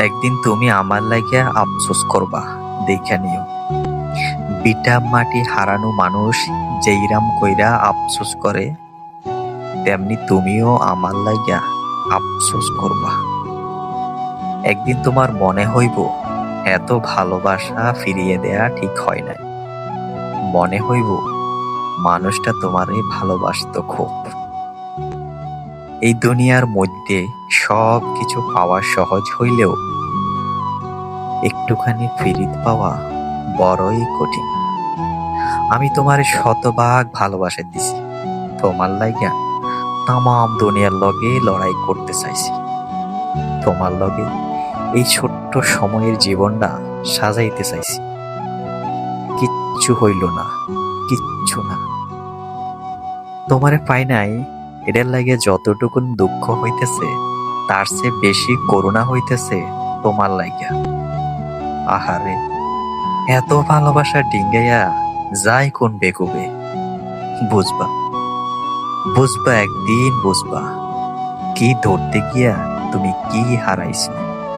একদিন তুমি আমার লাগিয়া আফসোস করবা, দেখা নিও। বিটা মাটি হারানো মানুষ যেইরাম কইরা আফসোস করে, তেমনি তুমিও আমার লাগিয়া আফসোস করবা। একদিন তোমার মনে হইব এত ভালোবাসা ফিরিয়ে দেয়া ঠিক হয় নাই। মনে হইব মানুষটা তোমারে ভালোবাসতো খুব। এই দুনিয়ার মধ্যে সব কিছু পাওয়া সহজ হইলেও একটুখানি ফিরিত পাওয়া বড়ই কঠিন। আমি তোমার শতভাগ ভালোবাসা দিছি, তোমার লাইগা তামাম দুনিয়ার লগে লড়াই করতে চাইছি। তোমার লগে এই ছোট্ট সময়ের জীবনটা সাজাইতে চাইছি। কিচ্ছু হইল না, কিচ্ছু না। তোমারে পাই নাই, এটার লাগে যতটুকুন দুঃখ হইতেছে তার চেয়ে বেশি করুণা হইতেছে তোমার লাইগা। আহারে, এত ভালোবাসা ডিঙ্গাইয়া যাই কোন বেকুবে। বুঝবা, বুঝবা, একদিন বুঝবা কি ধরতে গিয়া তুমি কি হারাইছো।